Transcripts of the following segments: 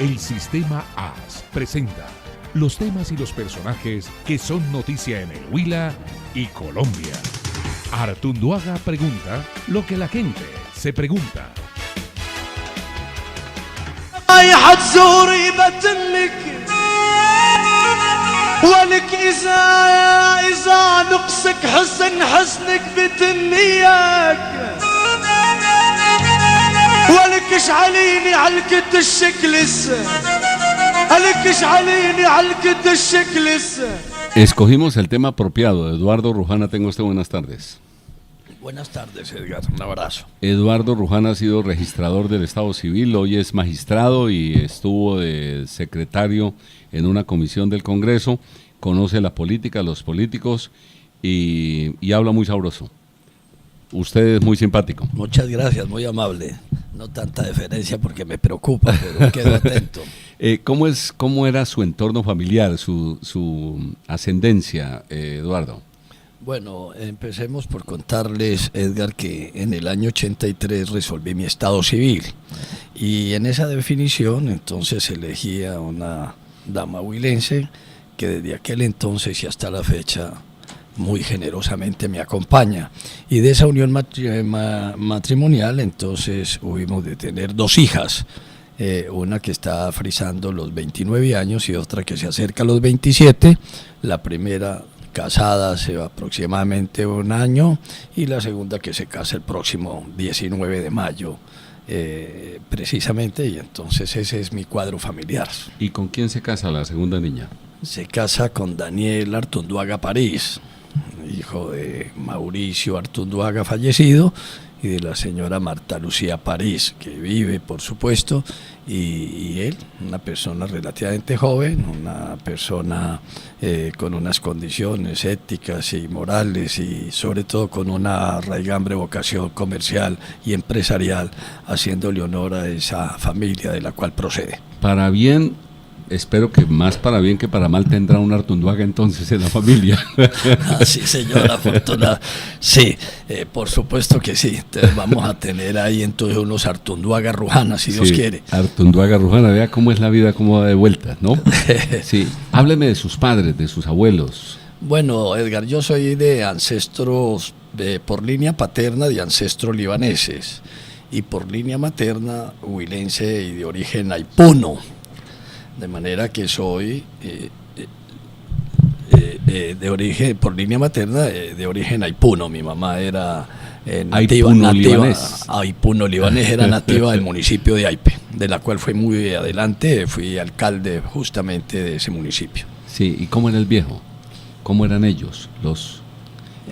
El Sistema AS presenta los temas y los personajes que son noticia en el Huila y Colombia. Artunduaga pregunta lo que la gente se pregunta. ولك إذا نقصك حسنك بتنياك ولك اشعليني عالكد الشكلس ولك اشعليني عالكد الشكلس. Escogimos el tema apropiado. Eduardo Rujana, tenga usted buenas tardes. Buenas tardes, Edgar, un abrazo. Eduardo Rujana ha sido registrador del Estado Civil, hoy es magistrado y estuvo de secretario en una comisión del Congreso, conoce la política, los políticos y habla muy sabroso. Usted es muy simpático. Muchas gracias, muy amable. No tanta deferencia porque me preocupa, pero quedo atento. ¿Cómo era su entorno familiar, su ascendencia, Eduardo? Bueno, empecemos por contarles, Edgar, que en el año 83 resolví mi estado civil y en esa definición entonces elegí a una dama huilense que desde aquel entonces y hasta la fecha muy generosamente me acompaña, y de esa unión matrimonial entonces hubimos de tener dos hijas, una que está frisando los 29 años y otra que se acerca a los 27, la primera casada hace aproximadamente un año y la segunda que se casa el próximo 19 de mayo precisamente, y entonces ese es mi cuadro familiar. ¿Y con quién se casa la segunda niña? Se casa con Daniel Artunduaga París, hijo de Mauricio Artunduaga fallecido y de la señora Marta Lucía París, que vive, por supuesto, y él, una persona relativamente joven, una persona con unas condiciones éticas y morales y sobre todo con una raigambre vocación comercial y empresarial, haciéndole honor a esa familia de la cual procede. Para bien, espero que más para bien que para mal tendrá un Artunduaga entonces en la familia. Sí, señora, afortunada. Sí, por supuesto que sí. Entonces vamos a tener ahí entonces unos Artunduaga Rujana, si Dios quiere. Artunduaga Rujana, vea cómo es la vida, cómo va de vuelta, ¿no? Sí, hábleme de sus padres, de sus abuelos. Bueno, Edgar, yo soy de ancestros, por línea paterna, de ancestros libaneses, y por línea materna, huilense y de origen aipuno. De manera que soy de origen, por línea materna, de origen aipuno. Mi mamá era nativa aipuno libanés, era nativa del municipio de Aipe, de la cual fui muy adelante, fui alcalde justamente de ese municipio. Sí, ¿y cómo era el viejo? ¿Cómo eran ellos, los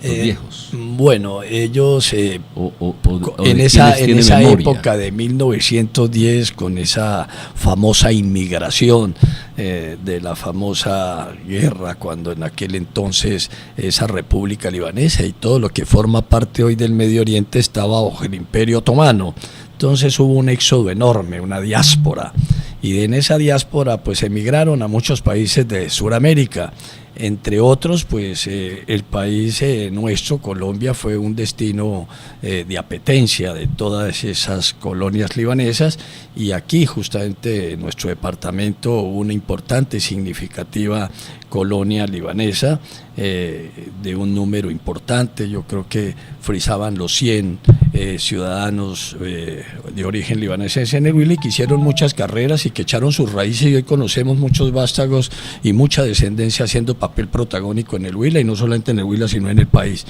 viejos? Bueno, ellos en esa época de 1910, con esa famosa inmigración de la famosa guerra, cuando en aquel entonces esa república libanesa y todo lo que forma parte hoy del Medio Oriente estaba bajo el Imperio Otomano, entonces hubo un éxodo enorme, una diáspora, y en esa diáspora pues emigraron a muchos países de Sudamérica. Entre otros, pues el país nuestro, Colombia, fue un destino de apetencia de todas esas colonias libanesas, y aquí justamente en nuestro departamento hubo una importante y significativa colonia libanesa de un número importante. Yo creo que frisaban los 100 ciudadanos de origen libanés en el Huila, y que hicieron muchas carreras y que echaron sus raíces, y hoy conocemos muchos vástagos y mucha descendencia haciendo papel protagónico en el Huila, y no solamente en el Huila sino en el país.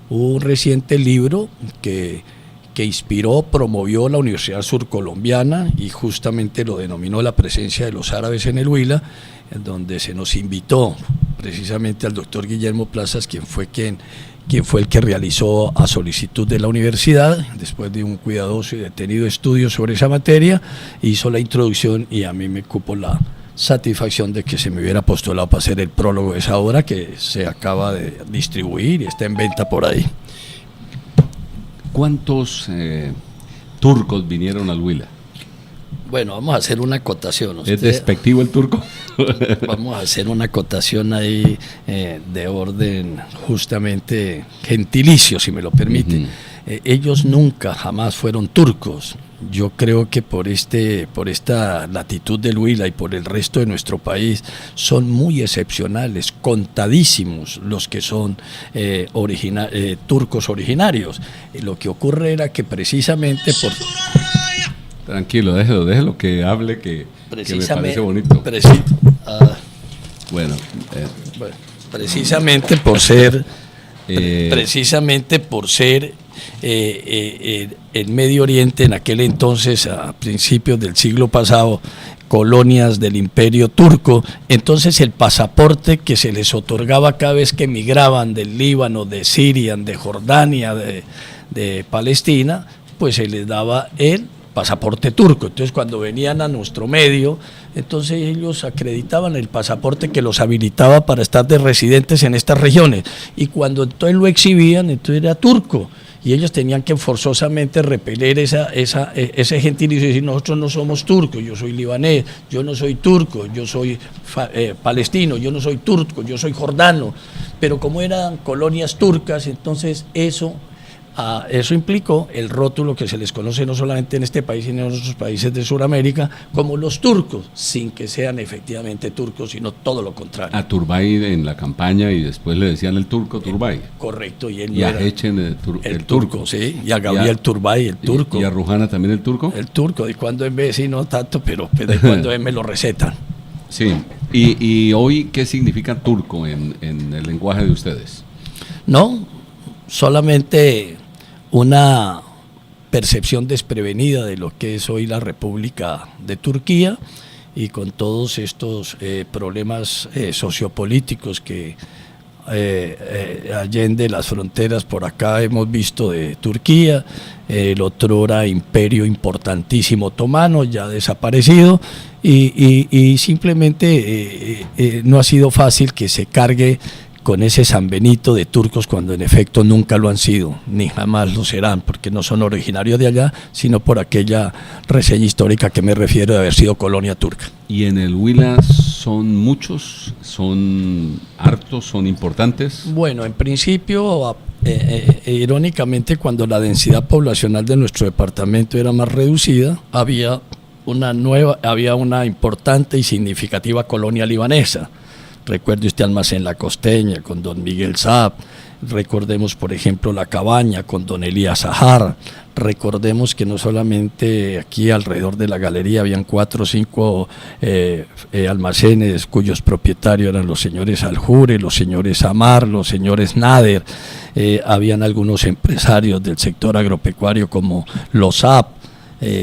Hubo un reciente libro que inspiró, promovió la Universidad Surcolombiana y justamente lo denominó La presencia de los árabes en el Huila, en donde se nos invitó precisamente al doctor Guillermo Plazas, quien fue el que realizó a solicitud de la universidad, después de un cuidadoso y detenido estudio sobre esa materia, hizo la introducción, y a mí me cupo la satisfacción de que se me hubiera postulado para hacer el prólogo de esa obra, que se acaba de distribuir y está en venta por ahí. ¿Cuántos turcos vinieron al Huila? Bueno, vamos a hacer una acotación. ¿Es despectivo el turco? Vamos a hacer una acotación ahí de orden justamente gentilicio, si me lo permiten. ellos nunca, jamás fueron turcos. Yo creo que por esta latitud del Huila y por el resto de nuestro país son muy excepcionales, contadísimos los que son turcos originarios. Lo que ocurre era que precisamente por... Tranquilo, déjelo que hable, que me parece bonito. Bueno, precisamente por ser el Medio Oriente en aquel entonces, a principios del siglo pasado, colonias del Imperio Turco, entonces el pasaporte que se les otorgaba cada vez que emigraban del Líbano, de Siria, de Jordania, de Palestina, pues se les daba el pasaporte turco. Entonces cuando venían a nuestro medio, entonces ellos acreditaban el pasaporte que los habilitaba para estar de residentes en estas regiones, y cuando entonces lo exhibían, entonces era turco, y ellos tenían que forzosamente repeler ese gentilicio y decir: nosotros no somos turcos, yo soy libanés, yo no soy turco, yo soy palestino, yo no soy turco, yo soy jordano. Pero como eran colonias turcas, entonces eso implicó el rótulo que se les conoce no solamente en este país, sino en otros países de Sudamérica, como los turcos, sin que sean efectivamente turcos, sino todo lo contrario. A Turbay en la campaña, y después le decían el turco Turbay. Correcto. Y a Hechen el turco. Sí, y a Gabriel Turbay el turco. ¿Y a Rujana también el turco? El turco, de cuando en vez, sí, no tanto, pero de cuando en me lo recetan. Sí, y hoy, ¿qué significa turco en el lenguaje de ustedes? No, solamente una percepción desprevenida de lo que es hoy la República de Turquía, y con todos estos problemas sociopolíticos que allende las fronteras por acá hemos visto de Turquía, el otrora imperio importantísimo otomano, ya desaparecido, y simplemente no ha sido fácil que se cargue con ese San Benito de turcos, cuando en efecto nunca lo han sido, ni jamás lo serán, porque no son originarios de allá, sino por aquella reseña histórica que me refiero de haber sido colonia turca. ¿Y en el Huila son muchos, son hartos, son importantes? Bueno, en principio, irónicamente, cuando la densidad poblacional de nuestro departamento era más reducida, había una importante y significativa colonia libanesa. Recuerde usted Almacén La Costeña con don Miguel Saab, recordemos por ejemplo La Cabaña con don Elías Ajar, recordemos que no solamente aquí alrededor de la galería habían 4 o 5 almacenes cuyos propietarios eran los señores Aljure, los señores Amar, los señores Nader, habían algunos empresarios del sector agropecuario como los Saab,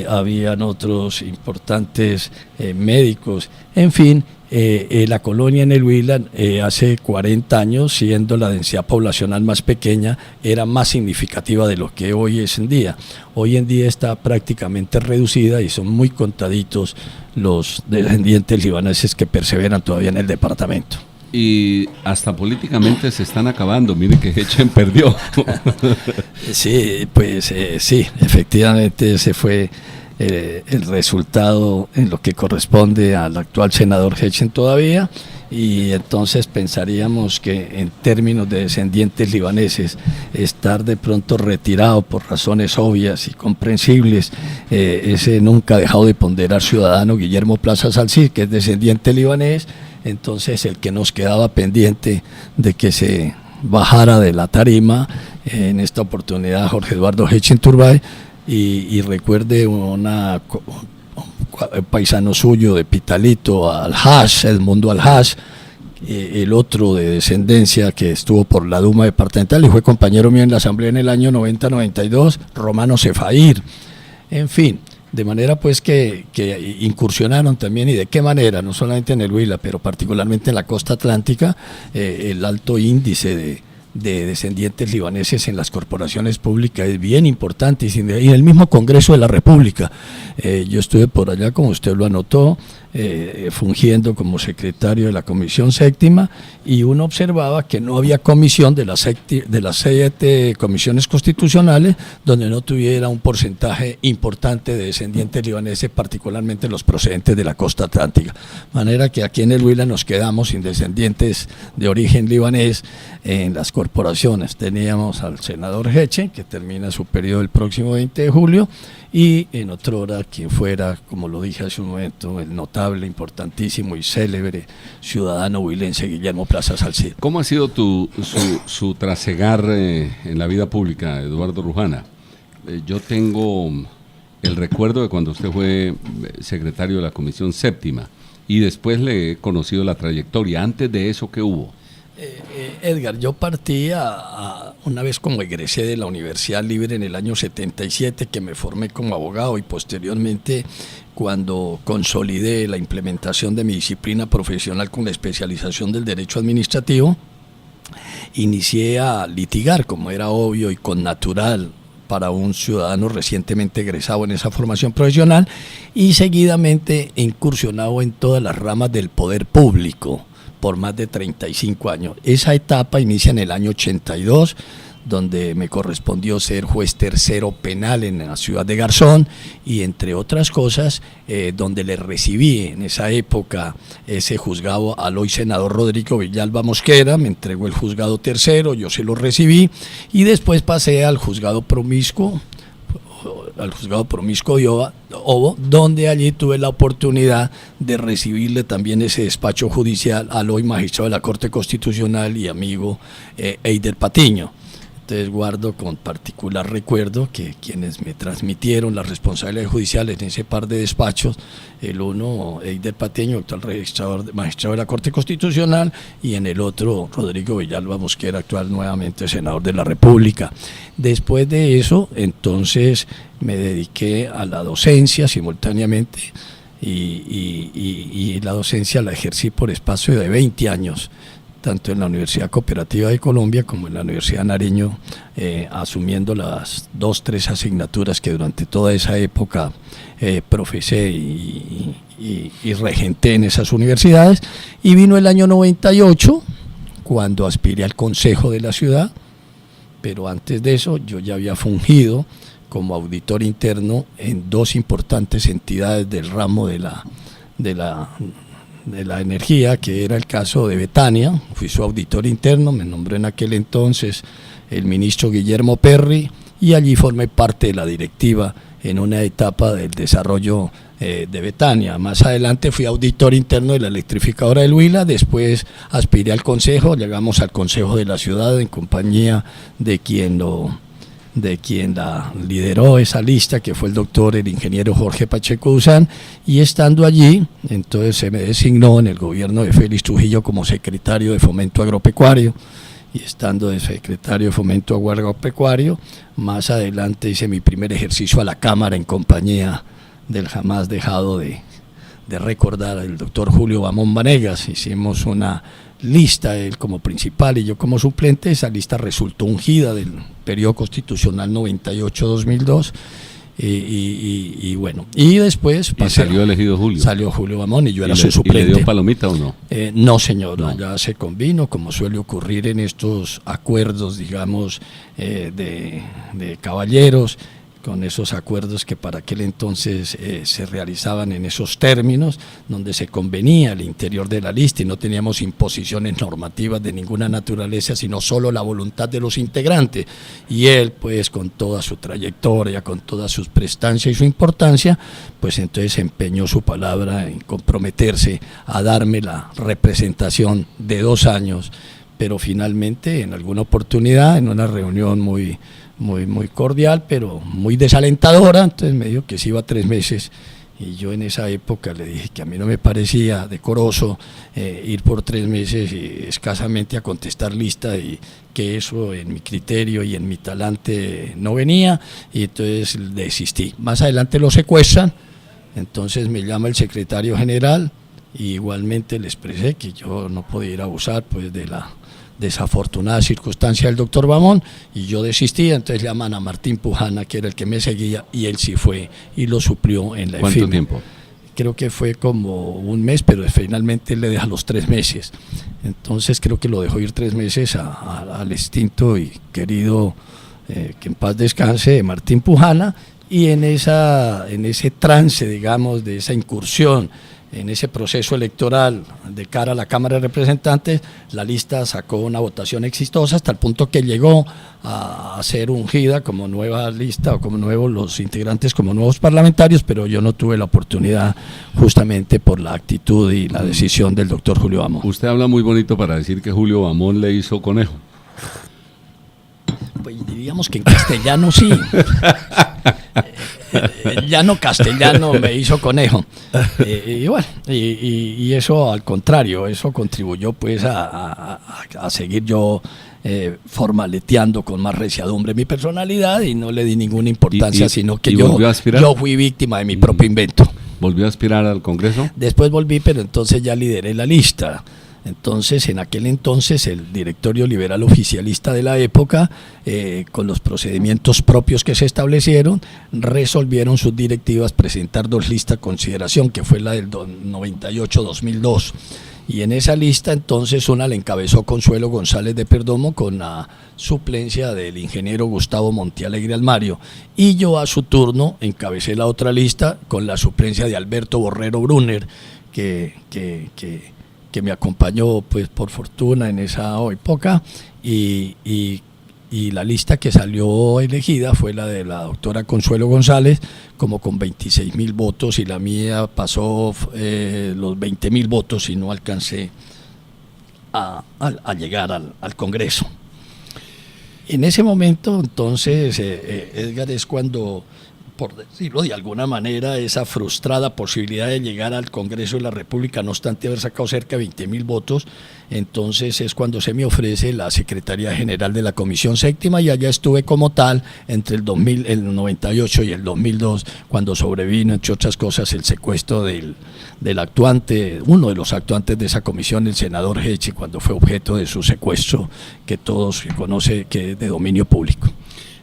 habían otros importantes médicos, en fin. La colonia en el Huila hace 40 años, siendo la densidad poblacional más pequeña, era más significativa de lo que hoy es en día. Hoy en día está prácticamente reducida y son muy contaditos los descendientes libaneses que perseveran todavía en el departamento. Y hasta políticamente se están acabando. Mire que Hechen perdió. Sí, pues sí, efectivamente ese fue el resultado en lo que corresponde al actual senador Hechen todavía, y entonces pensaríamos que en términos de descendientes libaneses, estar de pronto retirado por razones obvias y comprensibles, ese nunca ha dejado de ponderar ciudadano Guillermo Plaza Salcid, que es descendiente libanés, entonces el que nos quedaba pendiente de que se bajara de la tarima, en esta oportunidad Jorge Eduardo Hechen Turbay, y recuerde un paisano suyo de Pitalito, Al-Haj, Edmundo Al-Haj, el otro de descendencia que estuvo por la Duma departamental y fue compañero mío en la asamblea en el año 90-92, Romano Cefair, en fin, de manera pues que incursionaron también, y de qué manera, no solamente en el Huila, pero particularmente en la costa atlántica, el alto índice de descendientes libaneses en las corporaciones públicas es bien importante, y en el mismo Congreso de la República. Yo estuve por allá, como usted lo anotó, fungiendo como secretario de la Comisión Séptima, y uno observaba que no había comisión de las 7 comisiones constitucionales donde no tuviera un porcentaje importante de descendientes libaneses, particularmente los procedentes de la costa atlántica. De manera que aquí en el Huila nos quedamos sin descendientes de origen libanés en las corporaciones corporaciones. Teníamos al senador Heche, que termina su periodo el próximo 20 de julio, y en otra hora quien fuera, como lo dije hace un momento, el notable, importantísimo y célebre ciudadano huilense Guillermo Plaza Salcido. ¿Cómo ha sido su trasegar en la vida pública, Eduardo Rujana? Yo tengo el recuerdo de cuando usted fue secretario de la Comisión Séptima y después le he conocido la trayectoria. Antes de eso, ¿qué hubo? Edgar, yo partí una vez como egresé de la Universidad Libre en el año 77, que me formé como abogado, y posteriormente cuando consolidé la implementación de mi disciplina profesional con la especialización del derecho administrativo, inicié a litigar, como era obvio y con natural para un ciudadano recientemente egresado en esa formación profesional, y seguidamente he incursionado en todas las ramas del poder público por más de 35 años. Esa etapa inicia en el año 82, donde me correspondió ser juez tercero penal en la ciudad de Garzón, y entre otras cosas, donde le recibí en esa época ese juzgado al hoy senador Rodrigo Villalba Mosquera. Me entregó el juzgado tercero, yo se lo recibí, y después pasé al juzgado promiscuo de Obo, donde allí tuve la oportunidad de recibirle también ese despacho judicial al hoy magistrado de la Corte Constitucional y amigo Eider Patiño. Entonces guardo con particular recuerdo que quienes me transmitieron las responsabilidades judiciales en ese par de despachos, el uno Eider Patiño, actual magistrado de la Corte Constitucional, y en el otro Rodrigo Villalba Mosquera, actual nuevamente senador de la República. Después de eso, entonces me dediqué a la docencia simultáneamente, y la docencia la ejercí por espacio de 20 años, tanto en la Universidad Cooperativa de Colombia como en la Universidad Nariño, asumiendo las 2-3 asignaturas que durante toda esa época profesé y regenté en esas universidades. Y vino el año 98, cuando aspiré al Consejo de la ciudad, pero antes de eso yo ya había fungido como auditor interno en 2 importantes entidades del ramo de la energía, que era el caso de Betania. Fui su auditor interno, me nombró en aquel entonces el ministro Guillermo Perry, y allí formé parte de la directiva en una etapa del desarrollo de Betania. Más adelante fui auditor interno de la electrificadora del Huila, después aspiré al consejo, llegamos al consejo de la ciudad en compañía de quien la lideró esa lista, que fue el ingeniero Jorge Pacheco Duzán, y estando allí, entonces se me designó en el gobierno de Félix Trujillo como secretario de Fomento Agropecuario, y estando de secretario de Fomento Agropecuario, más adelante hice mi primer ejercicio a la Cámara en compañía del jamás dejado de recordar el doctor Julio Bamón Vanegas. Hicimos una lista, él como principal y yo como suplente. Esa lista resultó ungida del periodo constitucional 98-2002, y bueno, y después pasé, ¿y salió elegido Julio? Salió Julio Bamón y yo era su suplente. ¿Y le dio palomita o no? No, señor, no. Ya se convino, como suele ocurrir en estos acuerdos, digamos, de caballeros, con esos acuerdos que para aquel entonces se realizaban en esos términos, donde se convenía al interior de la lista y no teníamos imposiciones normativas de ninguna naturaleza, sino solo la voluntad de los integrantes. Y él, pues, con toda su trayectoria, con toda su prestancia y su importancia, pues entonces empeñó su palabra en comprometerse a darme la representación de 2 años, pero finalmente en alguna oportunidad, en una reunión muy cordial, pero muy desalentadora, entonces me dijo que se iba 3 meses, y yo en esa época le dije que a mí no me parecía decoroso ir por 3 meses y escasamente a contestar lista, y que eso en mi criterio y en mi talante no venía, y entonces desistí. Más adelante lo secuestran, entonces me llama el secretario general, y igualmente le expresé que yo no podía ir a abusar, pues, de la desafortunada circunstancia del doctor Bamón, y yo desistí. Entonces llaman a Martín Pujana, que era el que me seguía, y él sí fue y lo suplió en la ¿Cuánto tiempo? Creo que fue como 1 mes, pero finalmente él le deja los 3 meses. Entonces creo que lo dejó ir 3 meses al extinto y querido, que en paz descanse, Martín Pujana. Y en ese trance, digamos, de esa incursión en ese proceso electoral de cara a la Cámara de Representantes, la lista sacó una votación exitosa hasta el punto que llegó a ser ungida como nueva lista o como nuevos los integrantes, como nuevos parlamentarios, pero yo no tuve la oportunidad justamente por la actitud y la decisión del doctor Julio Bamón. Usted habla muy bonito para decir que Julio Bamón le hizo conejo. Pues diríamos que en castellano sí. El llano castellano me hizo conejo. Y bueno, y eso al contrario, eso contribuyó pues a seguir yo formaleteando con más reciadumbre mi personalidad y no le di ninguna importancia, sino que yo fui víctima de mi propio invento. ¿Volvió a aspirar al Congreso? Después volví, pero entonces ya lideré la lista. Entonces, en aquel entonces, el directorio liberal oficialista de la época, con los procedimientos propios que se establecieron, resolvieron sus directivas presentar 2 listas a consideración, que fue la del 98-2002. Y en esa lista, entonces, una la encabezó Consuelo González de Perdomo con la suplencia del ingeniero Gustavo Montealegre Almario. Y yo, a su turno, encabecé la otra lista con la suplencia de Alberto Borrero Brunner, que me acompañó pues por fortuna en esa época y la lista que salió elegida fue la de la doctora Consuelo González, como con 26.000 votos, y la mía pasó los 20.000 votos y no alcancé a llegar al Congreso. En ese momento entonces Edgar, es cuando, por decirlo de alguna manera, esa frustrada posibilidad de llegar al Congreso de la República, no obstante haber sacado cerca de 20.000 votos, entonces es cuando se me ofrece la Secretaría General de la Comisión Séptima, y allá estuve como tal entre el 98 y el 2002, cuando sobrevino, entre otras cosas, el secuestro del actuante, uno de los actuantes de esa comisión, el senador Hechi, cuando fue objeto de su secuestro, que todos se conoce que es de dominio público.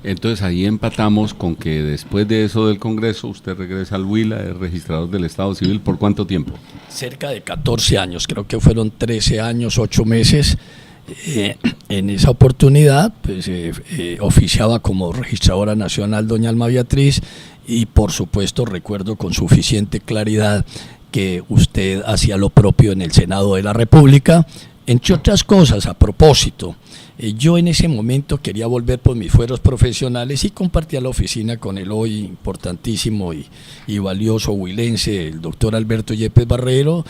Entonces ahí empatamos con que después de eso del Congreso usted regresa al Huila, es registrador del Estado Civil. ¿Por cuánto tiempo? Cerca de 14 años, creo que fueron 13 años, 8 meses. En esa oportunidad pues oficiaba como registradora nacional doña Alma Beatriz, y por supuesto recuerdo con suficiente claridad que usted hacía lo propio en el Senado de la República. Entre otras cosas, a propósito, yo en ese momento quería volver por mis fueros profesionales y compartía la oficina con el hoy importantísimo y valioso huilense, el doctor Alberto Yepes Barrero,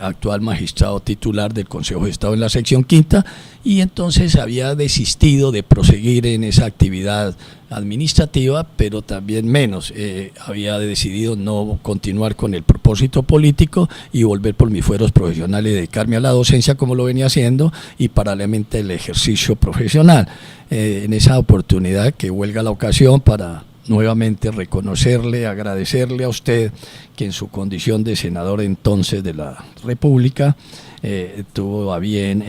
actual magistrado titular del Consejo de Estado en la sección quinta, y entonces había desistido de proseguir en esa actividad administrativa, pero también menos, había decidido no continuar con el propósito político y volver por mis fueros profesionales y dedicarme a la docencia como lo venía haciendo, y paralelamente el ejercicio profesional. En esa oportunidad que huelga la ocasión para nuevamente reconocerle, agradecerle a usted que en su condición de senador entonces de la República tuvo a bien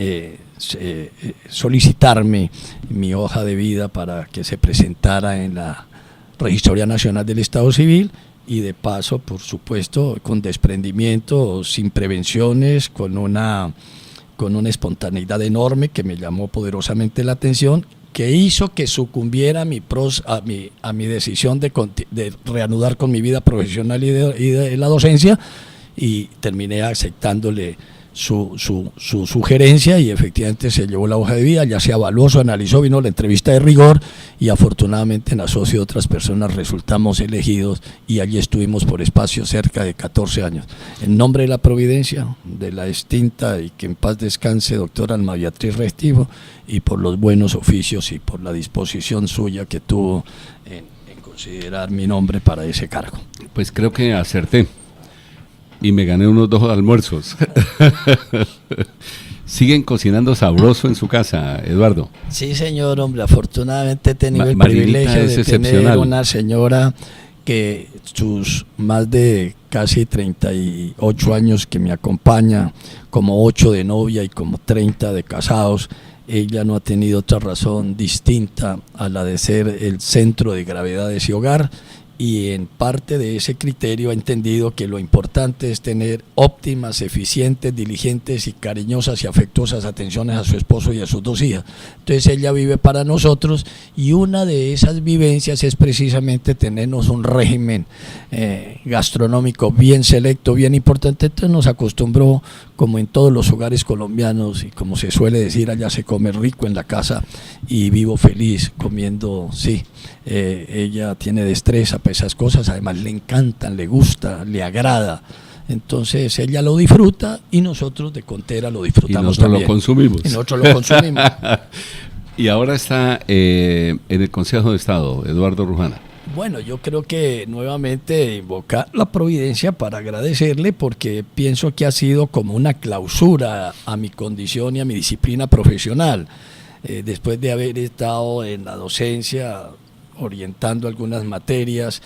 solicitarme mi hoja de vida para que se presentara en la Registraduría Nacional del Estado Civil, y de paso, por supuesto, con desprendimiento, sin prevenciones, con una espontaneidad enorme que me llamó poderosamente la atención, que hizo que sucumbiera a mi decisión de reanudar con mi vida profesional y de la docencia, y terminé aceptándole su sugerencia, y efectivamente se llevó la hoja de vida, ya se evaluó, se analizó, vino la entrevista de rigor, y afortunadamente en asocio de otras personas resultamos elegidos, y allí estuvimos por espacio cerca de 14 años. En nombre de la Providencia, de la extinta y que en paz descanse doctora Alma Beatriz Restivo, y por los buenos oficios y por la disposición suya que tuvo en considerar mi nombre para ese cargo. Pues creo que acerté y me gané unos 2 almuerzos. ¿Siguen cocinando sabroso en su casa, Eduardo? Sí, señor, hombre, afortunadamente he tenido el privilegio de tener una señora que sus más de casi 38 años que me acompaña, como 8 de novia y como 30 de casados, ella no ha tenido otra razón distinta a la de ser el centro de gravedad de ese hogar, y en parte de ese criterio ha entendido que lo importante es tener óptimas, eficientes, diligentes y cariñosas y afectuosas atenciones a su esposo y a sus 2 hijas. Entonces ella vive para nosotros y una de esas vivencias es precisamente tenernos un régimen gastronómico bien selecto, bien importante. Entonces nos acostumbró, como en todos los hogares colombianos, y como se suele decir, allá se come rico en la casa y vivo feliz comiendo, sí. Ella tiene destreza para esas cosas, además le encantan, le gusta, le agrada. Entonces ella lo disfruta y nosotros de Contera lo disfrutamos también. Lo consumimos. Y nosotros lo consumimos. Y ahora está en el Consejo de Estado, Eduardo Rujana. Bueno, yo creo que nuevamente invocar la providencia para agradecerle, porque pienso que ha sido como una clausura a mi condición y a mi disciplina profesional. Después de haber estado en la docencia orientando algunas materias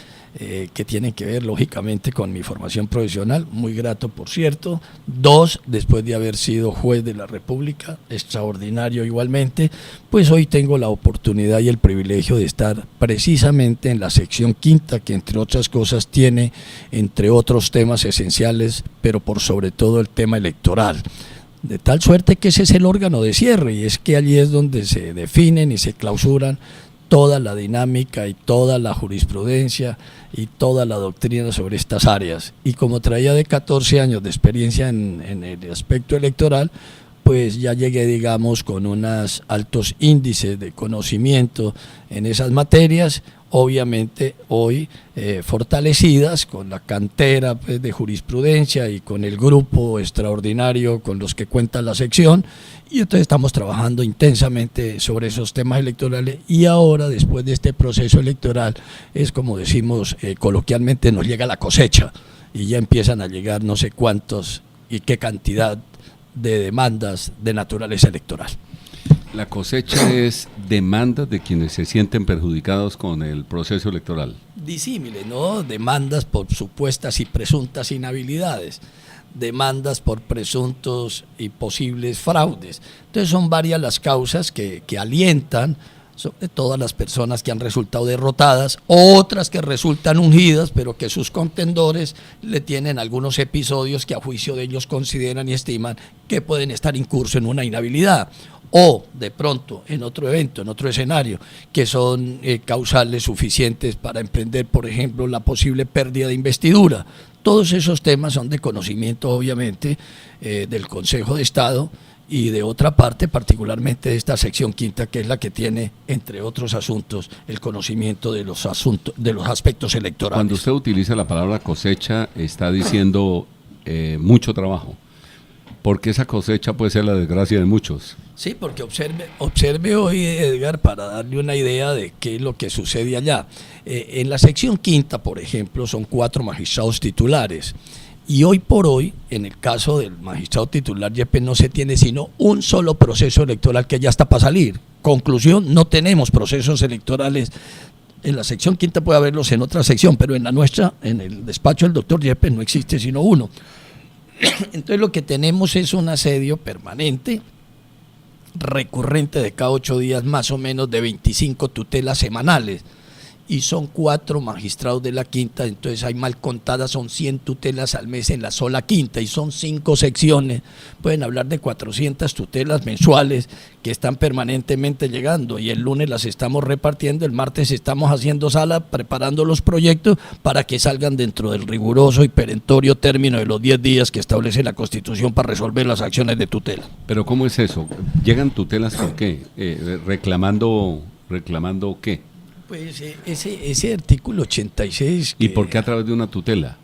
que tienen que ver lógicamente con mi formación profesional, muy grato por cierto. 2, después de haber sido juez de la República, extraordinario igualmente, pues hoy tengo la oportunidad y el privilegio de estar precisamente en la sección 5ª, que entre otras cosas tiene, entre otros temas esenciales, pero por sobre todo el tema electoral. De tal suerte que ese es el órgano de cierre, y es que allí es donde se definen y se clausuran toda la dinámica y toda la jurisprudencia y toda la doctrina sobre estas áreas. Y como traía de 14 años de experiencia en el aspecto electoral, pues ya llegué, digamos, con unos altos índices de conocimiento en esas materias, obviamente hoy fortalecidas con la cantera pues, de jurisprudencia y con el grupo extraordinario con los que cuenta la sección, y entonces estamos trabajando intensamente sobre esos temas electorales. Y ahora, después de este proceso electoral, es como decimos coloquialmente, nos llega la cosecha y ya empiezan a llegar no sé cuántos y qué cantidad de demandas de naturaleza electoral. La cosecha es demandas de quienes se sienten perjudicados con el proceso electoral. Disímile, ¿no? Demandas por supuestas y presuntas inhabilidades, demandas por presuntos y posibles fraudes. Entonces son varias las causas que alientan sobre todas las personas que han resultado derrotadas, otras que resultan ungidas, pero que sus contendores le tienen algunos episodios que a juicio de ellos consideran y estiman que pueden estar incursos en una inhabilidad, o de pronto en otro evento, en otro escenario, que son causales suficientes para emprender, por ejemplo, la posible pérdida de investidura. Todos esos temas son de conocimiento, obviamente, del Consejo de Estado, y de otra parte, particularmente de esta sección 5ª, que es la que tiene, entre otros asuntos, el conocimiento de los aspectos electorales. Cuando usted utiliza la palabra cosecha, está diciendo mucho trabajo, porque esa cosecha puede ser la desgracia de muchos. Sí, porque observe hoy, Edgar, para darle una idea de qué es lo que sucede allá. En la sección 5ª, por ejemplo, son 4 magistrados titulares. Y hoy por hoy, en el caso del magistrado titular Yepes, no se tiene sino un solo proceso electoral que ya está para salir. Conclusión, no tenemos procesos electorales. En la sección 5ª puede haberlos en otra sección, pero en la nuestra, en el despacho del doctor Yepes, no existe sino uno. Entonces lo que tenemos es un asedio permanente, recurrente de cada 8 días, más o menos de 25 tutelas semanales. Y son 4 magistrados de la 5ª, entonces hay mal contadas, son 100 tutelas al mes en la sola 5ª, y son 5 secciones, pueden hablar de 400 tutelas mensuales que están permanentemente llegando, y el lunes las estamos repartiendo, el martes estamos haciendo sala, preparando los proyectos para que salgan dentro del riguroso y perentorio término de los 10 días que establece la Constitución para resolver las acciones de tutela. ¿Pero cómo es eso? ¿Llegan tutelas por qué? ¿Reclamando qué? Pues ese artículo 86... ¿Y por qué a través de una tutela?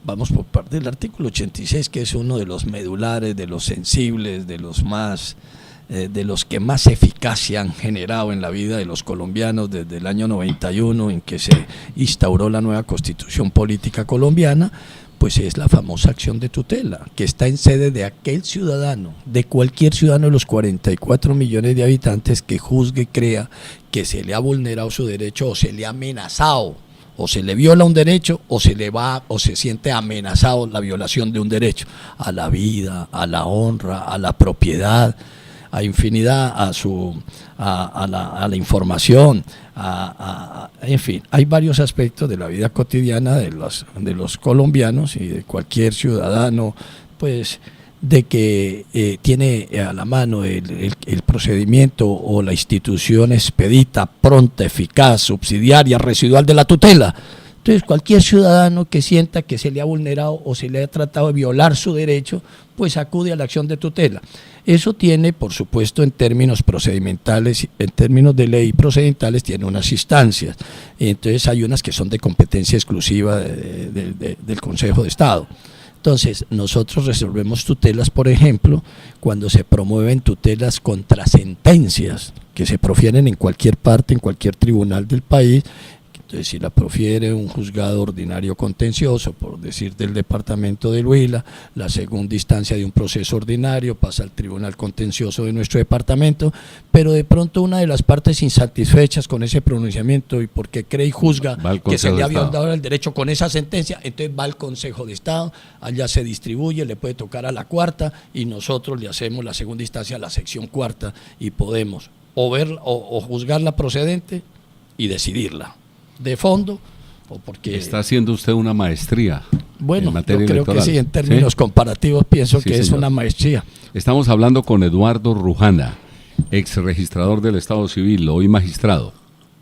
Vamos por parte del artículo 86, que es uno de los medulares, de los sensibles, de los que más eficacia han generado en la vida de los colombianos desde el año 91, en que se instauró la nueva Constitución Política Colombiana. Pues es la famosa acción de tutela, que está en sede de aquel ciudadano, de cualquier ciudadano de los 44 millones de habitantes que juzgue y crea que se le ha vulnerado su derecho, o se le ha amenazado, o se le viola un derecho, o se siente amenazado la violación de un derecho, a la vida, a la honra, a la propiedad, a infinidad, a la información, en fin, hay varios aspectos de la vida cotidiana de los colombianos y de cualquier ciudadano, pues, de que tiene a la mano el procedimiento o la institución expedita, pronta, eficaz, subsidiaria, residual de la tutela. Entonces, cualquier ciudadano que sienta que se le ha vulnerado o se le ha tratado de violar su derecho, pues acude a la acción de tutela. Eso tiene, por supuesto, en términos procedimentales, en términos de ley procedimentales, tiene unas instancias. Entonces, hay unas que son de competencia exclusiva del Consejo de Estado. Entonces, nosotros resolvemos tutelas, por ejemplo, cuando se promueven tutelas contra sentencias que se profieren en cualquier parte, en cualquier tribunal del país. Entonces, si la profiere un juzgado ordinario contencioso, por decir del departamento del Huila, la segunda instancia de un proceso ordinario pasa al tribunal contencioso de nuestro departamento, pero de pronto una de las partes insatisfechas con ese pronunciamiento y porque cree y juzga que se le ha violado el derecho con esa sentencia, entonces va al Consejo de Estado, allá se distribuye, le puede tocar a la cuarta y nosotros le hacemos la segunda instancia a la sección cuarta y podemos o juzgarla procedente y decidirla de fondo, o porque está haciendo usted una maestría. Bueno, en materia yo creo electoral. Que sí, en términos comparativos pienso que es una maestría. Estamos hablando con Eduardo Rujana, ex registrador del Estado Civil, hoy magistrado.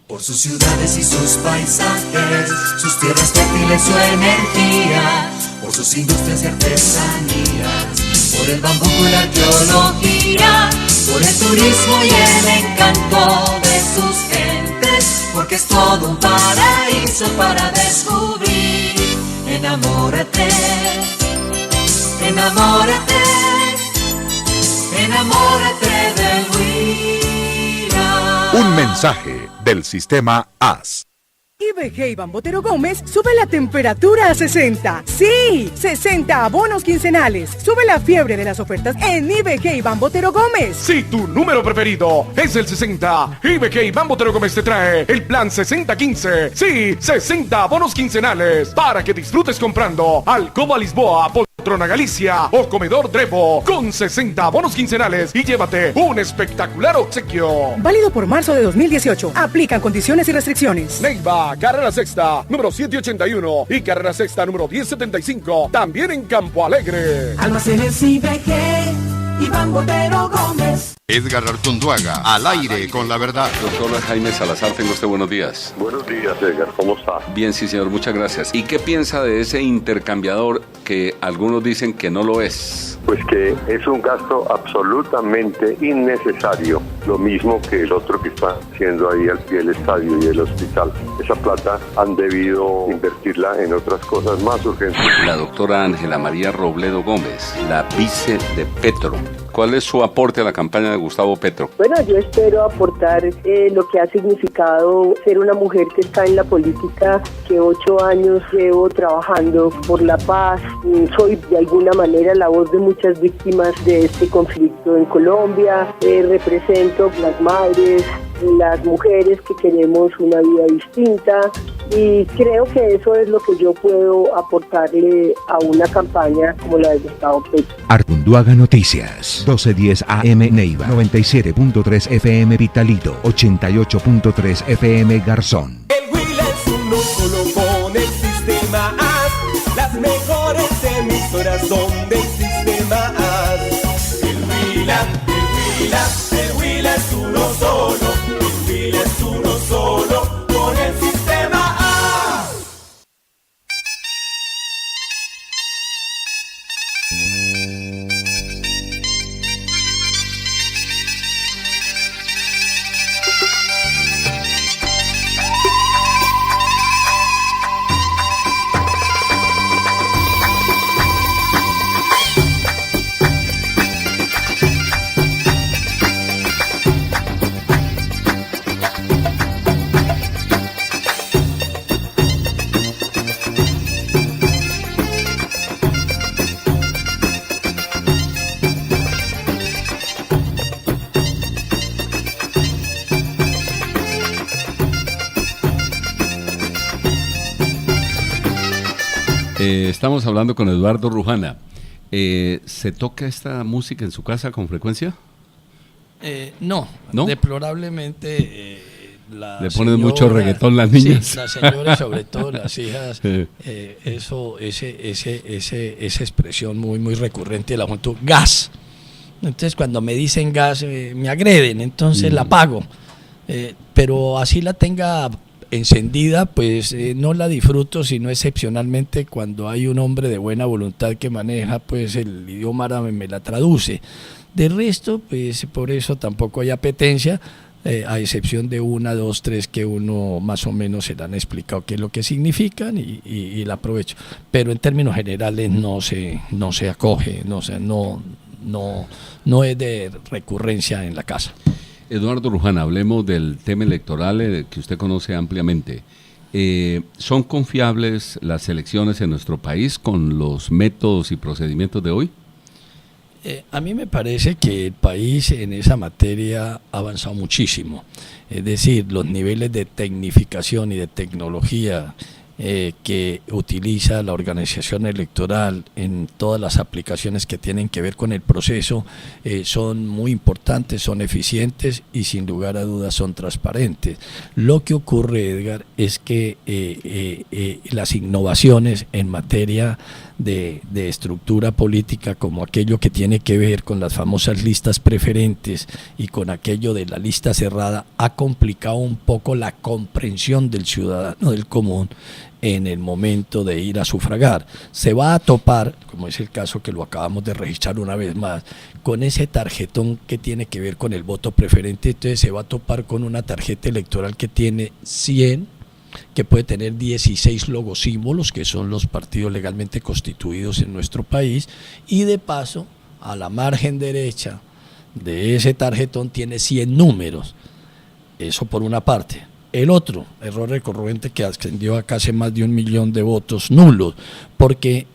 Por sus ciudades y sus paisajes, sus tierras fértiles, su energía, por sus industrias y artesanías, por el bambuco y la arqueología, por el turismo y el encanto de sus gentes, porque es todo un paraíso para descubrir. Enamórate, enamórate, enamórate del Huila. Un mensaje del sistema AS. IBG Iván Botero Gómez sube la temperatura a 60. ¡Sí! 60 abonos quincenales. Sube la fiebre de las ofertas en IBG Iván Botero Gómez. Si tu número preferido es el 60, IBG Iván Botero Gómez te trae el plan 60-15. Sí, 60 abonos quincenales para que disfrutes comprando Alcoba Lisboa, Poltrona Galicia o Comedor Drevo con 60 abonos quincenales y llévate un espectacular obsequio. Válido por marzo de 2018. Aplican condiciones y restricciones. Neiva, Carrera Sexta, número 781 y Carrera Sexta, número 1075. También en Campo Alegre. Almacenes IBG Iván Botero Gómez. Edgar Artunduaga, al aire con la verdad. Doctor Jaime Salazar, tengo usted buenos días. Buenos días, Edgar, ¿cómo está? Bien, sí, señor, muchas gracias. ¿Y qué piensa de ese intercambiador que algunos dicen que no lo es? Pues que es un gasto absolutamente innecesario, lo mismo que el otro que está haciendo ahí al pie del estadio y del hospital. Esa plata han debido invertirla en otras cosas más urgentes. La doctora Ángela María Robledo Gómez, la vice de Petro. ¿Cuál es su aporte a la campaña de Gustavo Petro? Bueno, yo espero aportar lo que ha significado ser una mujer que está en la política, que 8 años llevo trabajando por la paz. Soy de alguna manera la voz de muchas víctimas de este conflicto en Colombia. Represento las madres, las mujeres que queremos una vida distinta y creo que eso es lo que yo puedo aportarle a una campaña como la de Gustavo Petro. Artunduaga Noticias, 1210 AM Neiva, 97.3 FM Vitalito, 88.3 FM Garzón. El Huila es uno solo con el sistema AS. Las mejores emisoras son del sistema AS. El Huila es uno solo. El Huila es uno solo con el sistema AS. Estamos hablando con Eduardo Rujana. ¿Se toca esta música en su casa con frecuencia? No, deplorablemente... Le ponen mucho reggaetón las niñas. Sí, las señoras, sobre todo las hijas, esa expresión muy recurrente de la juventud, gas. Entonces cuando me dicen gas, me agreden, entonces la apago. Pero así la tenga encendida, pues no la disfruto, sino excepcionalmente cuando hay un hombre de buena voluntad que maneja pues el idioma árabe, me la traduce. De resto, pues por eso tampoco hay apetencia. A excepción de 1, 2, 3 que uno más o menos se le han explicado qué es lo que significan y la aprovecho. Pero en términos generales no se acoge, no es de recurrencia en la casa. Eduardo Luján, hablemos del tema electoral que usted conoce ampliamente. ¿Son confiables las elecciones en nuestro país con los métodos y procedimientos de hoy? A mí me parece que el país en esa materia ha avanzado muchísimo. Es decir, los niveles de tecnificación y de tecnología que utiliza la organización electoral en todas las aplicaciones que tienen que ver con el proceso son muy importantes, son eficientes y sin lugar a dudas son transparentes. Lo que ocurre, Edgar, es que las innovaciones en materia de estructura política, como aquello que tiene que ver con las famosas listas preferentes y con aquello de la lista cerrada, ha complicado un poco la comprensión del ciudadano del común en el momento de ir a sufragar. Se va a topar, como es el caso que lo acabamos de registrar una vez más, con ese tarjetón que tiene que ver con el voto preferente. Entonces se va a topar con una tarjeta electoral que tiene 100, que puede tener 16 logosímbolos, que son los partidos legalmente constituidos en nuestro país, y de paso, a la margen derecha de ese tarjetón tiene 100 números. Eso por una parte. El otro error recurrente que ascendió a casi más de 1 millón de votos nulos, porque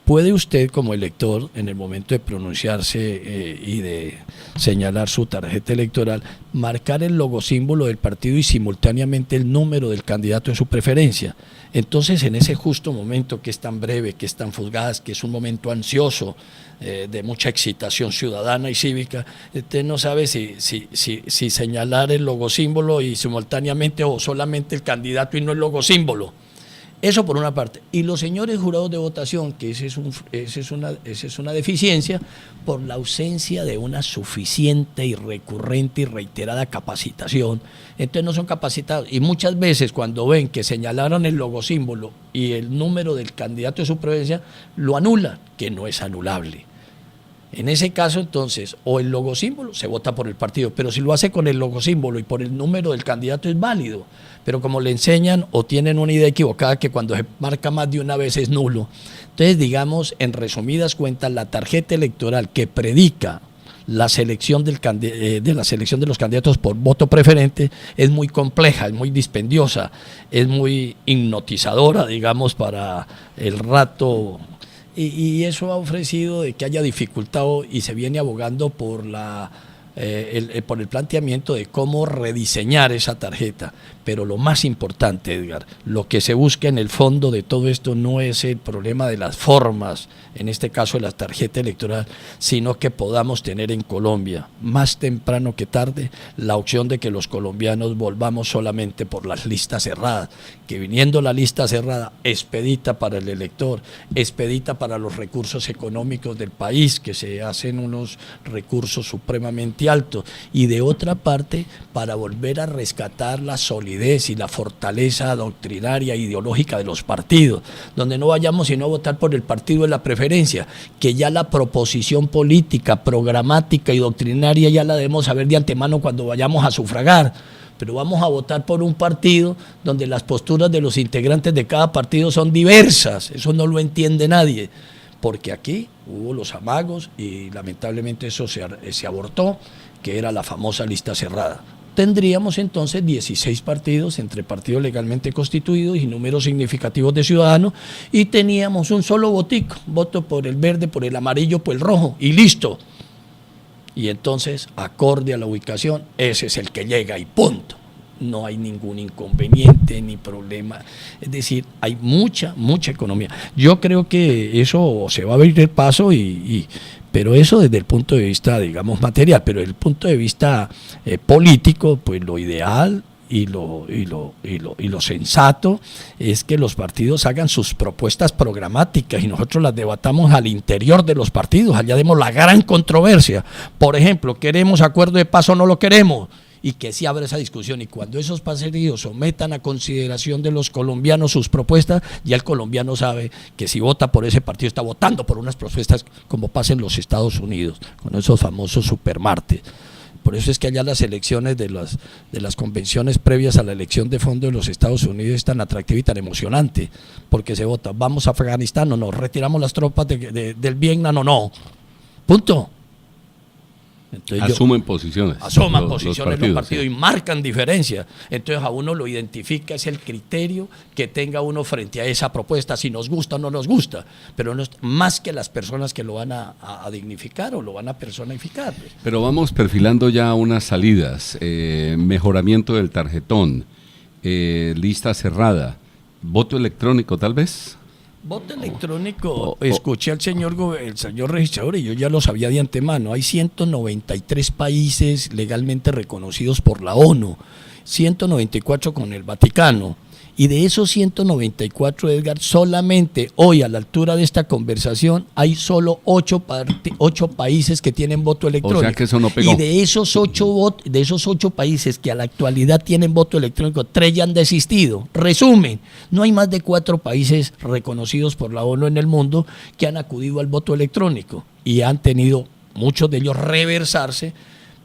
puede usted como elector, en el momento de pronunciarse y de señalar su tarjeta electoral, marcar el logosímbolo del partido y simultáneamente el número del candidato de su preferencia. Entonces, en ese justo momento que es tan breve, que es tan fugaz, que es un momento ansioso, de mucha excitación ciudadana y cívica, usted no sabe si señalar el logosímbolo y simultáneamente o solamente el candidato y no el logosímbolo. Eso por una parte. Y los señores jurados de votación, que esa es una deficiencia por la ausencia de una suficiente y recurrente y reiterada capacitación. Entonces no son capacitados. Y muchas veces cuando ven que señalaron el logosímbolo y el número del candidato de su preferencia, lo anulan, que no es anulable. En ese caso, entonces, o el logosímbolo, se vota por el partido, pero si lo hace con el logosímbolo y por el número del candidato es válido, pero como le enseñan o tienen una idea equivocada que cuando se marca más de una vez es nulo. Entonces, digamos, en resumidas cuentas, la tarjeta electoral que predica la selección de los candidatos por voto preferente es muy compleja, es muy dispendiosa, es muy hipnotizadora, digamos, para el rato. Y eso ha ofrecido de que haya dificultado y se viene abogando por por el planteamiento de cómo rediseñar esa tarjeta. Pero lo más importante, Edgar, lo que se busca en el fondo de todo esto no es el problema de las formas, en este caso de la tarjeta electoral, sino que podamos tener en Colombia, más temprano que tarde, la opción de que los colombianos volvamos solamente por las listas cerradas, que viniendo la lista cerrada, expedita para el elector, expedita para los recursos económicos del país, que se hacen unos recursos supremamente altos, y de otra parte, para volver a rescatar la solidez y la fortaleza doctrinaria e ideológica de los partidos, donde no vayamos sino a votar por el partido de la preferencia, que ya la proposición política, programática y doctrinaria ya la debemos saber de antemano cuando vayamos a sufragar, pero vamos a votar por un partido donde las posturas de los integrantes de cada partido son diversas. Eso no lo entiende nadie, porque aquí hubo los amagos y lamentablemente eso se abortó, que era la famosa lista cerrada. Tendríamos entonces 16 partidos entre partidos legalmente constituidos y números significativos de ciudadanos, y teníamos un solo votico, voto por el verde, por el amarillo, por el rojo, y listo. Y entonces, acorde a la ubicación, ese es el que llega y punto. no hay ningún inconveniente ni problema. Es decir, hay mucha economía. Yo creo que eso se va a abrir el paso, pero eso desde el punto de vista, digamos, material, pero desde el punto de vista político, pues lo ideal y lo sensato es que los partidos hagan sus propuestas programáticas y nosotros las debatamos al interior de los partidos, allá demos la gran controversia. Por ejemplo, ¿queremos acuerdo de paz o no lo queremos? Y que se abra esa discusión, y cuando esos partidos sometan a consideración de los colombianos sus propuestas, ya el colombiano sabe que si vota por ese partido está votando por unas propuestas, como pasa en los Estados Unidos, con esos famosos supermartes. Por eso es que allá las elecciones de las convenciones previas a la elección de fondo de los Estados Unidos es tan atractiva y tan emocionante, porque se vota, ¿vamos a Afganistán o no? ¿Retiramos las tropas del Vietnam o no? Punto. Entonces asumen posiciones. Asuman posiciones los partidos, y marcan diferencias. Entonces a uno lo identifica, es el criterio que tenga uno frente a esa propuesta, si nos gusta o no nos gusta, pero no es más que las personas que lo van a dignificar o lo van a personificar. Pero vamos perfilando ya unas salidas, mejoramiento del tarjetón, lista cerrada, voto electrónico tal vez. Voto electrónico, escuché al señor registrador y yo ya lo sabía de antemano. Hay 193 países legalmente reconocidos por la ONU, 194 con el Vaticano. Y de esos 194, Edgar, solamente hoy a la altura de esta conversación hay solo 8 países que tienen voto electrónico. O sea que eso no pegó. Y de esos 8 países que a la actualidad tienen voto electrónico, 3 ya han desistido. Resumen, no hay más de 4 países reconocidos por la ONU en el mundo que han acudido al voto electrónico y han tenido, muchos de ellos, reversarse,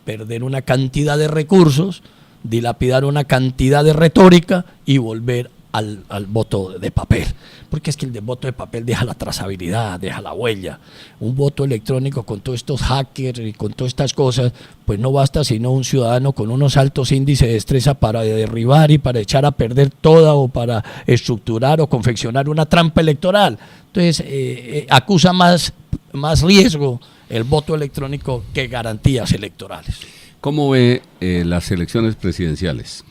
perder una cantidad de recursos, dilapidar una cantidad de retórica y volver al voto de papel, porque es que el de voto de papel deja la trazabilidad, deja la huella. Un voto electrónico con todos estos hackers y con todas estas cosas, pues no basta sino un ciudadano con unos altos índices de destreza para derribar y para echar a perder toda, o para estructurar o confeccionar una trampa electoral. Entonces acusa más riesgo el voto electrónico que garantías electorales. ¿Cómo ve las elecciones presidenciales?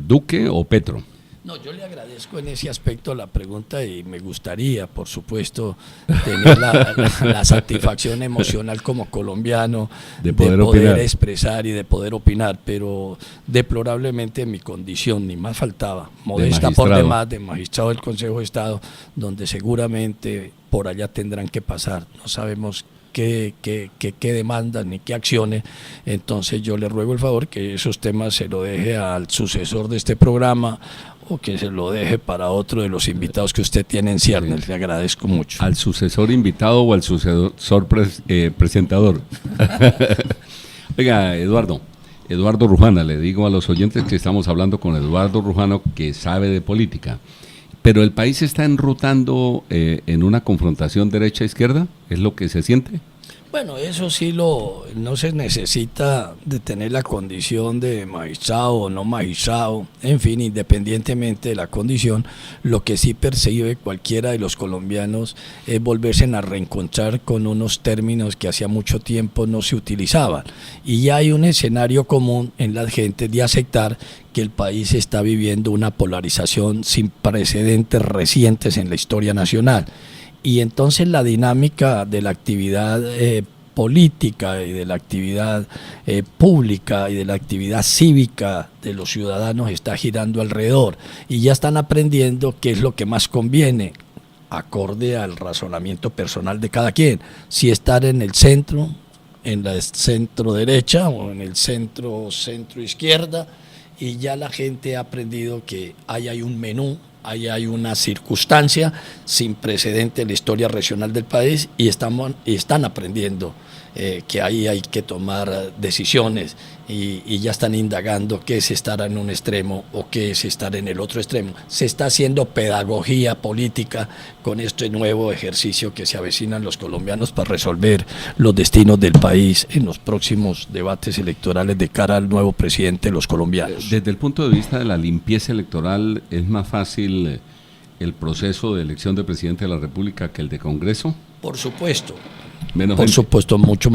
¿Duque o Petro? No, yo le agradezco en ese aspecto la pregunta y me gustaría, por supuesto, tener la satisfacción emocional como colombiano de poder expresar y de poder opinar, pero deplorablemente mi condición, ni más faltaba, modesta por demás, de magistrado del Consejo de Estado, donde seguramente por allá tendrán que pasar, no sabemos qué demandas ni qué acciones. Entonces yo le ruego el favor que esos temas se lo deje al sucesor de este programa, o que se lo deje para otro de los invitados que usted tiene en ciernes. Le agradezco mucho. ¿Al sucesor invitado o al sucesor presentador? Oiga, Eduardo Rujana, le digo a los oyentes que estamos hablando con Eduardo Rujano, que sabe de política. Pero el país está enrutando en una confrontación derecha-izquierda, ¿es lo que se siente? Bueno, eso sí no se necesita de tener la condición de magistrado o no magistrado, en fin, independientemente de la condición, lo que sí percibe cualquiera de los colombianos es volverse a reencontrar con unos términos que hacía mucho tiempo no se utilizaban. Y ya hay un escenario común en la gente de aceptar que el país está viviendo una polarización sin precedentes recientes en la historia nacional. Y entonces la dinámica de la actividad política y de la actividad pública y de la actividad cívica de los ciudadanos está girando alrededor, y ya están aprendiendo qué es lo que más conviene, acorde al razonamiento personal de cada quien, si estar en el centro, en la centro derecha o en el centro izquierda, y ya la gente ha aprendido que ahí hay un menú, ahí hay una circunstancia sin precedente en la historia regional del país, y están aprendiendo que ahí hay que tomar decisiones, y ya están indagando qué es estar en un extremo o qué es estar en el otro extremo. Se está haciendo pedagogía política con este nuevo ejercicio que se avecinan los colombianos para resolver los destinos del país en los próximos debates electorales de cara al nuevo presidente de los colombianos. Desde el punto de vista de la limpieza electoral, ¿es más fácil el proceso de elección de presidente de la República que el de Congreso? Por supuesto. Menos por gente. Supuesto, mucho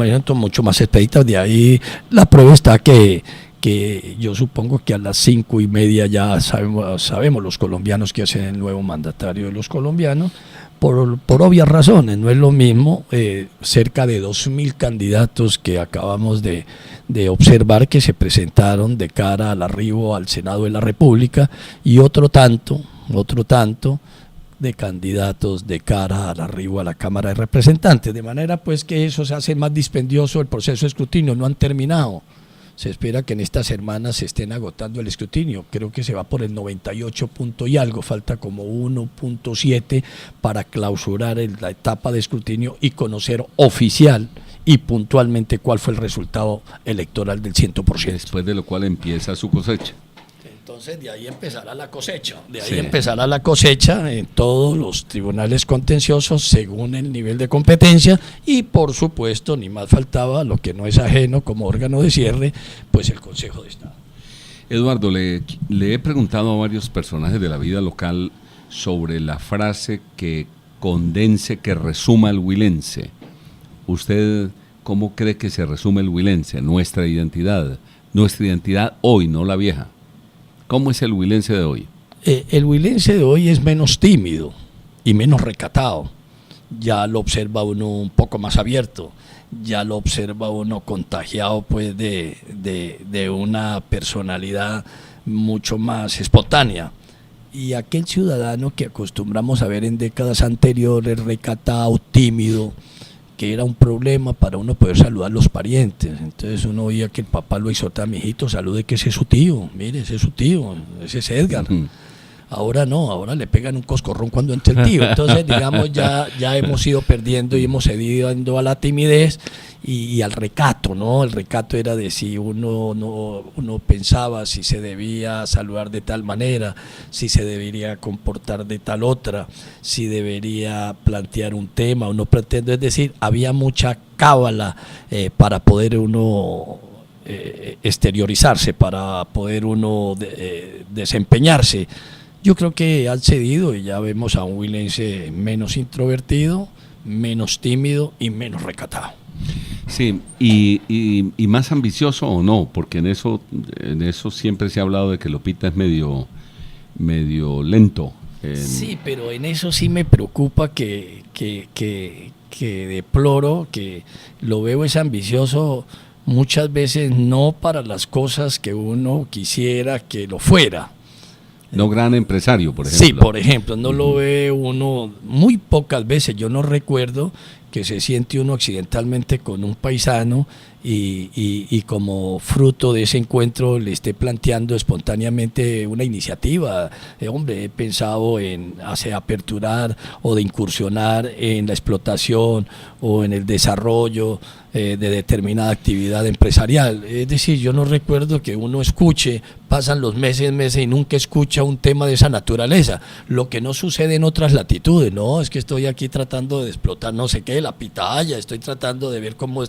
más expeditas. De ahí la prueba está que que yo supongo que a las 5:30 ya sabemos los colombianos que hacen el nuevo mandatario de los colombianos, por obvias razones. No es lo mismo cerca de 2.000 candidatos que acabamos de observar que se presentaron de cara al arribo al Senado de la República, y otro tanto de candidatos de cara al arribo a la Cámara de Representantes, de manera pues que eso se hace más dispendioso. El proceso de escrutinio no han terminado. Se espera que en estas semanas se estén agotando el escrutinio. Creo que se va por el 98 punto y algo, falta como 1.7 para clausurar la etapa de escrutinio y conocer oficial y puntualmente cuál fue el resultado electoral del 100%. Después de lo cual empieza su cosecha. Entonces de ahí empezará la cosecha, empezará la cosecha en todos los tribunales contenciosos según el nivel de competencia, y por supuesto, ni más faltaba, lo que no es ajeno como órgano de cierre, pues el Consejo de Estado. Eduardo, le he preguntado a varios personajes de la vida local sobre la frase que condense, que resuma el huilense. ¿Usted cómo cree que se resume el huilense, nuestra identidad hoy, no la vieja? ¿Cómo es el huilense de hoy? El huilense de hoy es menos tímido y menos recatado. Ya lo observa uno un poco más abierto, ya lo observa uno contagiado pues de una personalidad mucho más espontánea. Y aquel ciudadano que acostumbramos a ver en décadas anteriores, recatado, tímido, que era un problema para uno poder saludar a los parientes. Entonces uno oía que el papá lo exhortaba: mijito, salude, que ese es su tío, mire, ese es su tío, ese es Edgar. Ahora no, ahora le pegan un coscorrón cuando entra el tío. Entonces, digamos, ya hemos ido perdiendo y hemos cedido a la timidez y al recato, ¿no? El recato era de si uno pensaba si se debía saludar de tal manera, si se debería comportar de tal otra, si debería plantear un tema o no planteando. Es decir, había mucha cábala para poder uno exteriorizarse, para poder uno desempeñarse. Yo creo que han cedido y ya vemos a un huilense menos introvertido, menos tímido y menos recatado. Sí, y más ambicioso o no, porque en eso siempre se ha hablado de que Lopita es medio lento. Sí, pero en eso sí me preocupa que deploro, que lo veo es ambicioso muchas veces no para las cosas que uno quisiera que lo fuera. No gran empresario, por ejemplo. Sí, por ejemplo, no lo ve uno muy pocas veces. Yo no recuerdo que se siente uno accidentalmente con un paisano y como fruto de ese encuentro le esté planteando espontáneamente una iniciativa. Hombre, he pensado en aperturar o de incursionar en la explotación o en el desarrollo de determinada actividad empresarial. Es decir, yo no recuerdo que uno escuche, pasan los meses y nunca escucha un tema de esa naturaleza, lo que no sucede en otras latitudes. No, es que estoy aquí tratando de explotar no sé qué, la pitaya, estoy tratando de ver cómo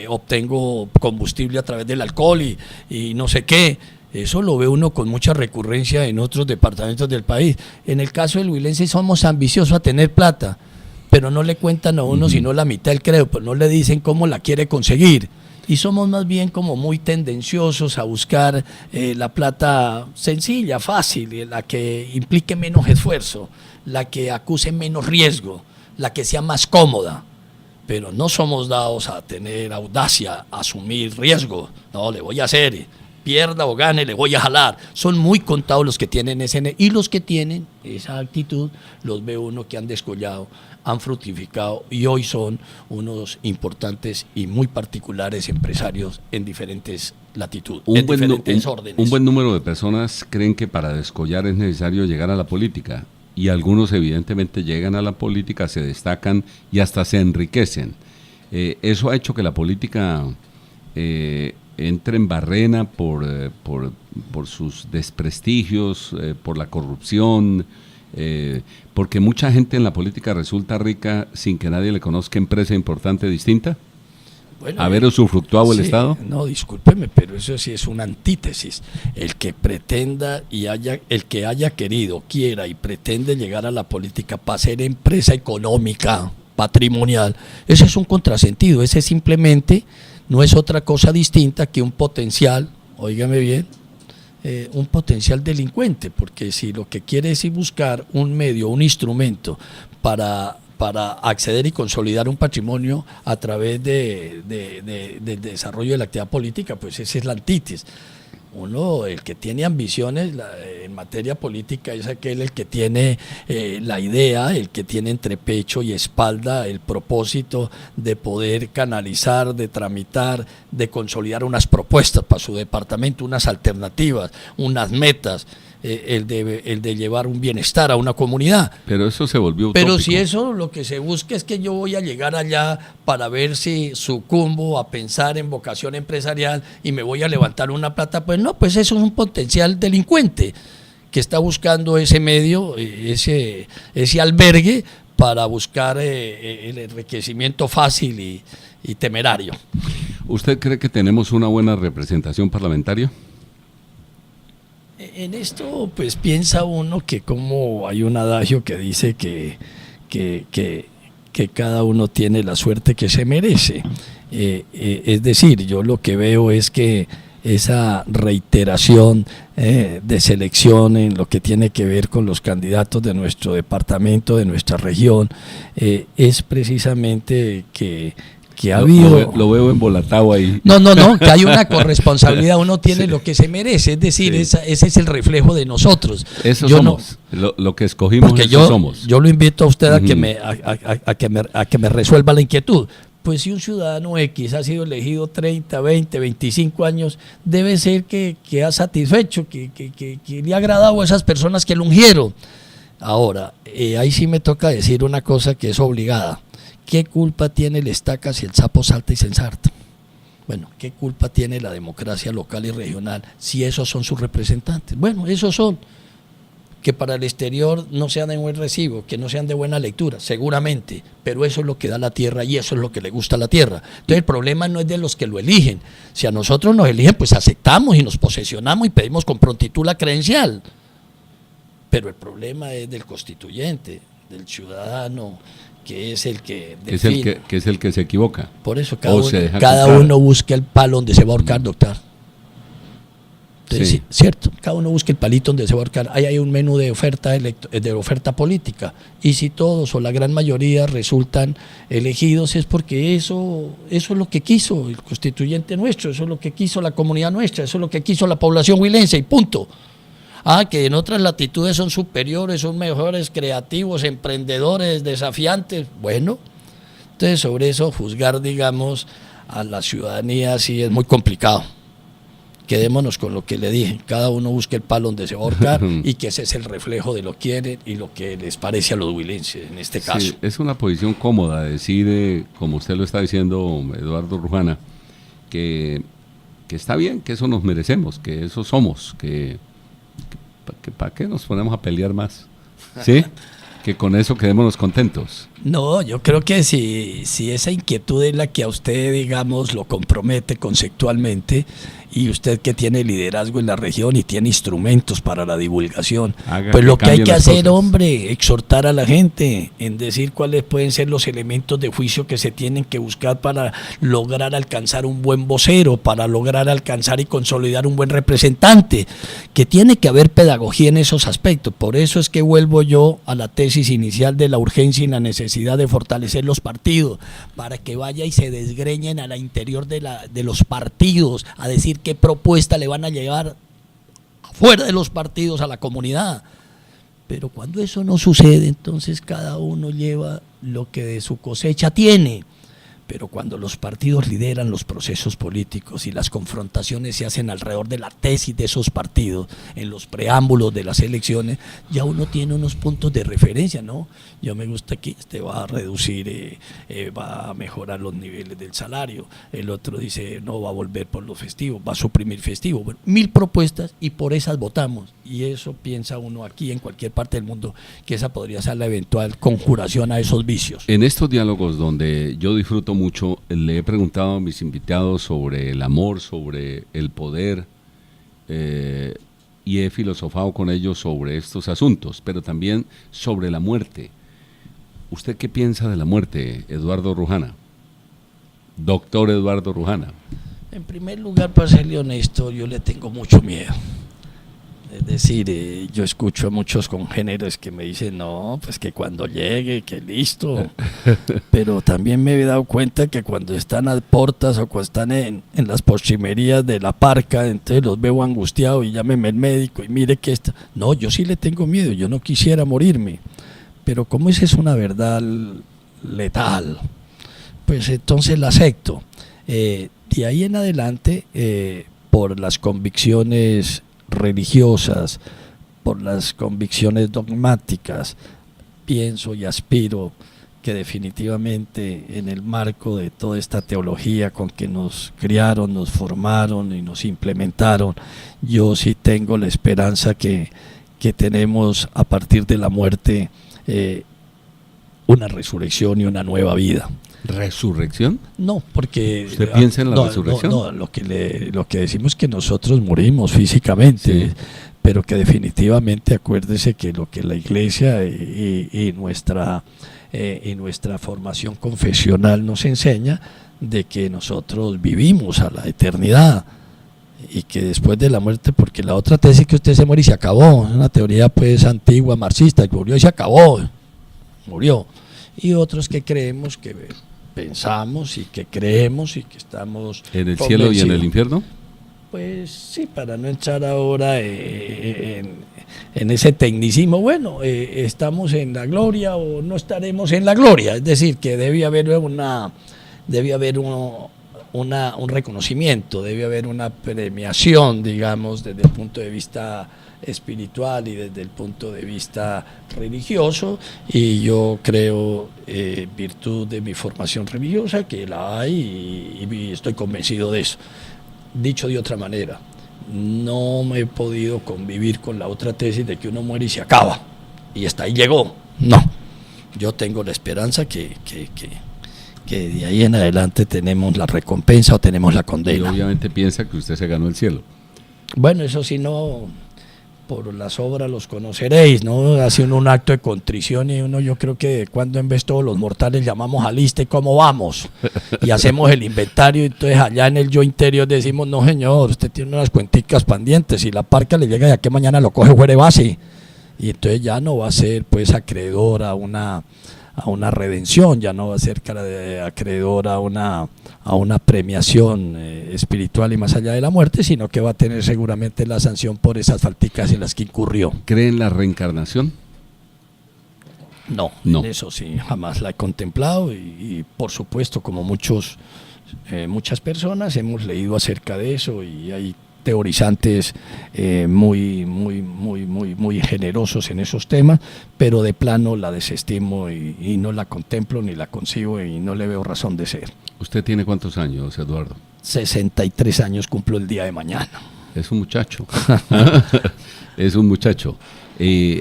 obtengo combustible a través del alcohol y no sé qué. Eso lo ve uno con mucha recurrencia en otros departamentos del país. En el caso del huilense somos ambiciosos a tener plata, pero no le cuentan a uno sino la mitad del crédito, pero no le dicen cómo la quiere conseguir. Y somos más bien como muy tendenciosos a buscar la plata sencilla, fácil, la que implique menos esfuerzo, la que acuse menos riesgo, la que sea más cómoda. Pero no somos dados a tener audacia, a asumir riesgo. No, le voy a hacer, pierda o gane, le voy a jalar. Son muy contados los que tienen y los que tienen esa actitud, los ve uno que han descollado, han fructificado y hoy son unos importantes y muy particulares empresarios en diferentes latitudes, diferentes órdenes. Un buen número de personas creen que para descollar es necesario llegar a la política. Y algunos evidentemente llegan a la política, se destacan y hasta se enriquecen. Eso ha hecho que la política entre en barrena por sus desprestigios, por la corrupción, porque mucha gente en la política resulta rica sin que nadie le conozca empresa importante distinta. Bueno, ¿haber usufructuado el Estado? No, discúlpeme, pero eso sí es una antítesis. El que pretenda el que haya querido, quiera y pretende llegar a la política para ser empresa económica, patrimonial, ese es un contrasentido. Ese simplemente no es otra cosa distinta que un potencial óigame bien, un potencial delincuente, porque si lo que quiere es buscar un medio, un instrumento para acceder y consolidar un patrimonio a través del desarrollo de la actividad política, pues esa es la antítesis. Uno, el que tiene ambiciones en materia política es aquel el que tiene la idea, el que tiene entre pecho y espalda el propósito de poder canalizar, de tramitar, de consolidar unas propuestas para su departamento, unas alternativas, unas metas, el de llevar un bienestar a una comunidad. Pero eso se volvió utópico. Pero si eso lo que se busca es que yo voy a llegar allá para ver si sucumbo a pensar en vocación empresarial y me voy a levantar una plata, pues no, pues eso es un potencial delincuente que está buscando ese medio, ese albergue para buscar el enriquecimiento fácil y temerario. ¿Usted cree que tenemos una buena representación parlamentaria? En esto, pues piensa uno que como hay un adagio que dice que cada uno tiene la suerte que se merece. Es decir, yo lo que veo es que esa reiteración de selección en lo que tiene que ver con los candidatos de nuestro departamento, de nuestra región, es precisamente que ha habido... Lo veo embolatado ahí. No, que hay una corresponsabilidad, uno tiene lo que se merece, es decir, ese es el reflejo de nosotros. Eso somos, lo que escogimos, eso somos. Yo lo invito a usted a que me resuelva la inquietud. Pues si un ciudadano X ha sido elegido 30, 20, 25 años, debe ser que ha satisfecho, que le ha agradado a esas personas que lo ungieron. Ahora, ahí sí me toca decir una cosa que es obligada. ¿Qué culpa tiene el estaca si el sapo salta y se ensarta? Bueno, ¿qué culpa tiene la democracia local y regional si esos son sus representantes? Bueno, esos son. Que para el exterior no sean de buen recibo, que no sean de buena lectura, seguramente, pero eso es lo que da la tierra y eso es lo que le gusta a la tierra. Entonces el problema no es de los que lo eligen. Si a nosotros nos eligen, pues aceptamos y nos posesionamos y pedimos con prontitud la credencial. Pero el problema es del constituyente, del ciudadano, que es el que define. Es el que se equivoca. Por eso cada uno busca el palo donde se va a ahorcar, doctor. Entonces, sí, cierto, cada uno busca el palito donde se va a ahorcar. Ahí hay un menú de oferta política, y si todos o la gran mayoría resultan elegidos es porque eso es lo que quiso el constituyente nuestro, eso es lo que quiso la comunidad nuestra, eso es lo que quiso la población huilense y punto. Que en otras latitudes son superiores, son mejores, creativos, emprendedores, desafiantes. Bueno, entonces sobre eso juzgar, digamos, a la ciudadanía sí es muy complicado. Quedémonos con lo que le dije, cada uno busque el palo donde se va a ahorcar y que ese es el reflejo de lo que quieren y lo que les parece a los huilenses en este caso. Sí, es una posición cómoda decir, como usted lo está diciendo, Eduardo Rujana, que está bien, que eso nos merecemos, que eso somos, que ¿para qué nos ponemos a pelear más? ¿Sí? Que con eso quedémonos contentos. No, yo creo que si esa inquietud es la que a usted, digamos, lo compromete conceptualmente, y usted que tiene liderazgo en la región y tiene instrumentos para la divulgación, pues lo que hay que hacer, hombre, exhortar a la gente en decir cuáles pueden ser los elementos de juicio que se tienen que buscar para lograr alcanzar un buen vocero, para lograr alcanzar y consolidar un buen representante, que tiene que haber pedagogía en esos aspectos. Por eso es que vuelvo yo a la tesis inicial de la urgencia y la necesidad de fortalecer los partidos, para que vaya y se desgreñen a la interior de los partidos, a decir qué propuesta le van a llevar fuera de los partidos a la comunidad. Pero cuando eso no sucede, entonces cada uno lleva lo que de su cosecha tiene. Pero cuando los partidos lideran los procesos políticos y las confrontaciones se hacen alrededor de la tesis de esos partidos, en los preámbulos de las elecciones, ya uno tiene unos puntos de referencia, ¿no? Yo me gusta que este va a reducir, va a mejorar los niveles del salario, el otro dice no, va a volver por los festivos, va a suprimir festivos. Bueno, 1000 propuestas y por esas votamos, y eso piensa uno aquí en cualquier parte del mundo, que esa podría ser la eventual conjuración a esos vicios. En estos diálogos donde yo disfruto mucho, le he preguntado a mis invitados sobre el amor, sobre el poder, y he filosofado con ellos sobre estos asuntos, pero también sobre la muerte. ¿Usted qué piensa de la muerte, Eduardo Rujana? Doctor Eduardo Rujana. En primer lugar, para serle honesto, yo le tengo mucho miedo. Es decir, yo escucho a muchos congéneres que me dicen, no, pues que cuando llegue, que listo. Pero también me he dado cuenta que cuando están a portas o cuando están en las postrimerías de la parca, entonces los veo angustiados y llámeme el médico y mire que está. No, yo sí le tengo miedo, yo no quisiera morirme. Pero como esa es una verdad letal, pues entonces la acepto. De ahí en adelante, por las convicciones religiosas, por las convicciones dogmáticas, pienso y aspiro que definitivamente en el marco de toda esta teología con que nos criaron, nos formaron y nos implementaron, yo sí tengo la esperanza que tenemos a partir de la muerte una resurrección y una nueva vida. ¿Resurrección? No, porque... ¿Usted piensa en la resurrección? No, lo que decimos es que nosotros morimos físicamente, sí, pero que definitivamente acuérdese que lo que la Iglesia y nuestra formación confesional nos enseña, de que nosotros vivimos a la eternidad y que después de la muerte, porque la otra tesis que usted se muere y se acabó, es una teoría pues antigua, marxista, y murió y se acabó, murió. Y otros que creemos, que pensamos y que creemos y que estamos... ¿En el cielo y en el infierno? Pues sí, para no entrar ahora en ese tecnicismo, bueno, estamos en la gloria o no estaremos en la gloria, es decir, que debe haber un reconocimiento, debe haber una premiación, digamos, desde el punto de vista espiritual y desde el punto de vista religioso, y yo creo, virtud de mi formación religiosa, que la hay y estoy convencido de eso. Dicho de otra manera, no me he podido convivir con la otra tesis de que uno muere y se acaba y hasta ahí llegó. No, yo tengo la esperanza que de ahí en adelante tenemos la recompensa o tenemos la condena. Y obviamente piensa que usted se ganó el cielo. Bueno, eso sí, no, por las obras los conoceréis, ¿no? Hace un acto de contrición y yo creo que cuando en vez todos los mortales llamamos a lista y cómo vamos, y hacemos el inventario, y entonces allá en el yo interior decimos, no señor, usted tiene unas cuenticas pendientes, y la parca le llega de aquí mañana lo coge fuera de base, y entonces ya no va a ser pues acreedor a una redención, ya no va a ser acreedor a una premiación espiritual y más allá de la muerte, sino que va a tener seguramente la sanción por esas falticas en las que incurrió. ¿Cree en la reencarnación? No, en eso sí, jamás la he contemplado y por supuesto, como muchas personas hemos leído acerca de eso, y hay teorizantes muy generosos en esos temas, pero de plano la desestimo y no la contemplo ni la concibo y no le veo razón de ser. ¿Usted tiene cuántos años, Eduardo? 63 años cumplo el día de mañana. Es un muchacho. Es un muchacho.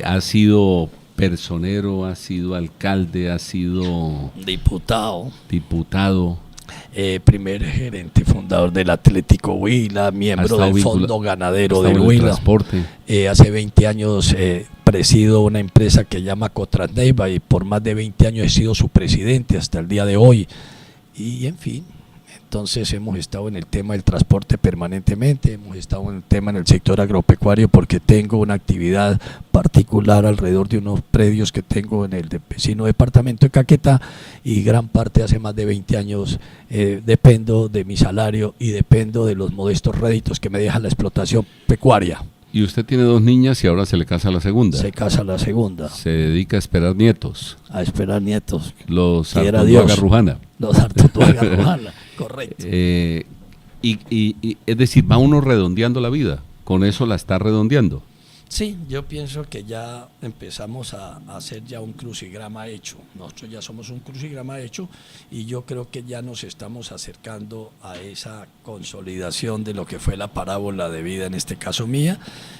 Ha sido personero, ha sido alcalde, ha sido diputado. Primer gerente fundador del Atlético Huila, miembro del Fondo Ganadero del Huila. Hace 20 años presido una empresa que llama Cotrasneiva y por más de 20 años he sido su presidente hasta el día de hoy. Y en fin, entonces hemos estado en el tema del transporte permanentemente, hemos estado en el tema en el sector agropecuario porque tengo una actividad particular alrededor de unos predios que tengo en el vecino departamento de Caquetá, y gran parte hace más de 20 años dependo de mi salario y dependo de los modestos réditos que me deja la explotación pecuaria. Y usted tiene 2 niñas y ahora se le casa la segunda. Se casa la segunda. Se dedica a esperar nietos. A esperar nietos. Los Artunduaga Rujana. Los Artunduaga Rujana, correcto. Y es decir, va uno redondeando la vida. Con eso la está redondeando. Sí, yo pienso que ya empezamos a hacer ya un crucigrama hecho. Nosotros ya somos un crucigrama hecho y yo creo que ya nos estamos acercando a esa consolidación de lo que fue la parábola de vida, en este caso mía,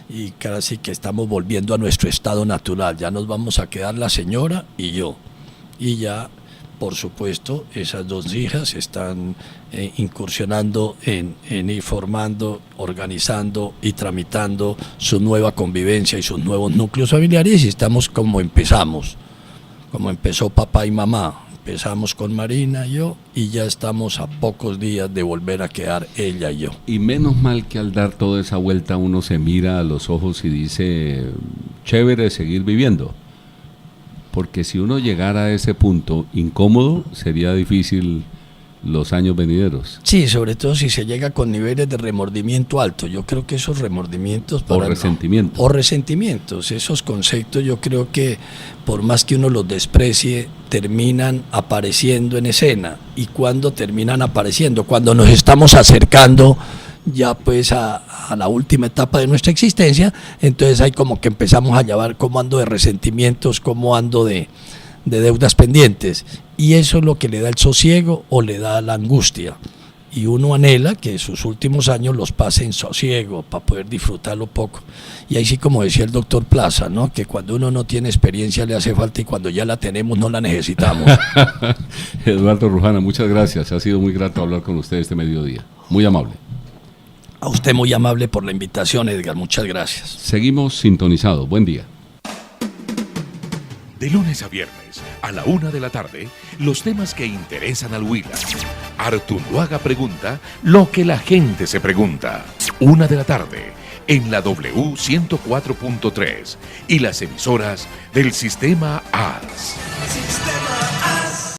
y casi que estamos volviendo a nuestro estado natural. Ya nos vamos a quedar la señora y yo. Y ya, por supuesto, esas 2 hijas están incursionando en ir formando, organizando y tramitando su nueva convivencia y sus nuevos núcleos familiares, y estamos como empezamos, como empezó papá y mamá. empezamos con Marina y yo, y ya estamos a pocos días de volver a quedar ella y yo. Y menos mal que al dar toda esa vuelta uno se mira a los ojos y dice, chévere seguir viviendo. Porque si uno llegara a ese punto incómodo, sería difícil los años venideros. Sí, sobre todo si se llega con niveles de remordimiento alto. Yo creo que esos remordimientos... O resentimientos, esos conceptos yo creo que por más que uno los desprecie, terminan apareciendo en escena. ¿Y cuándo terminan apareciendo? Cuando nos estamos acercando ya pues a la última etapa de nuestra existencia, entonces ahí como que empezamos a llevar cómo ando de resentimientos, cómo ando de deudas pendientes, y eso es lo que le da el sosiego o le da la angustia, y uno anhela que sus últimos años los pase en sosiego para poder disfrutarlo poco. Y ahí sí, como decía el doctor Plaza, ¿no?, que cuando uno no tiene experiencia le hace falta y cuando ya la tenemos no la necesitamos. Eduardo Rujana, muchas gracias, ha sido muy grato hablar con usted este mediodía, muy amable. A usted muy amable por la invitación, Edgar, muchas gracias. Seguimos sintonizados, buen día. De lunes a viernes, a la 1 de la tarde, los temas que interesan al Huila. Artunduaga pregunta lo que la gente se pregunta. 1 de la tarde, en la W 104.3 y las emisoras del Sistema AS.